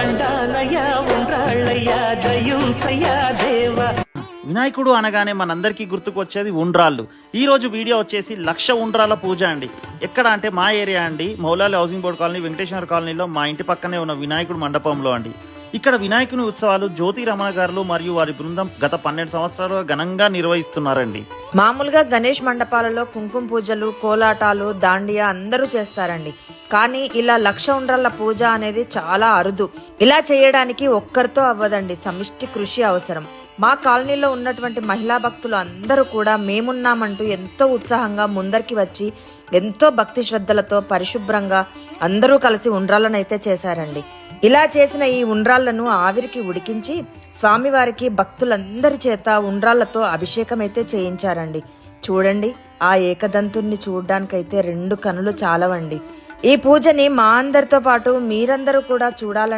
దండాలయ్యా ఉండ్రాళ్ళయ్యా దయుంచయ్యా దేవా. వినాయకుడు అనగానే మనందరికీ గుర్తుకు వచ్చేది ఉండ్రాళ్ళు. ఈ రోజు వీడియో వచ్చేసి 1,00,000 ఉండ్రాళ్ళ పూజ అండి. ఎక్కడ అంటే మా ఏరియా అండి, Moula Ali housing board colony, Venkateswara కాలనీలో మా ఇంటి పక్కనే ఉన్న వినాయకుడు మండపంలో అండి. ఇక్కడ వినాయకుని ఉత్సవాలు జ్యోతి రమణ గారు మరియు వారి బృందం గత 12 సంవత్సరాలుగా ఘనంగా నిర్వహిస్తున్నారండి. మామూలుగా గణేష్ మండపాలలో కుంకుమ పూజలు, కోలాటాలు, దాండియా అందరూ చేస్తారండి. కానీ ఇలా 1,00,000 ఉండ్రాళ్ళ పూజ అనేది చాలా అరుదు. ఇలా చేయడానికి ఒక్కరితో అవ్వదండి, సమిష్టి కృషి అవసరం. మా కాలనీలో ఉన్నటువంటి మహిళా భక్తులు అందరూ కూడా మేమున్నామంటూ ఎంతో ఉత్సాహంగా ముందరికి వచ్చి ఎంతో భక్తి శ్రద్ధలతో పరిశుభ్రంగా అందరూ కలిసి ఉండ్రాళ్ళనైతే చేశారండి. ఇలా చేసిన ఈ ఉండ్రాళ్లను ఆవిరికి ఉడికించి స్వామివారికి భక్తులందరి చేత ఉండ్రాళ్లతో అభిషేకం అయితే చేయించారండి. చూడండి, ఆ ఏకదంతుణ్ణి చూడ్డానికైతే 2 కనులు చాలవండి. ఈ పూజని మా అందరితో పాటు మీరందరూ కూడా చూడాలని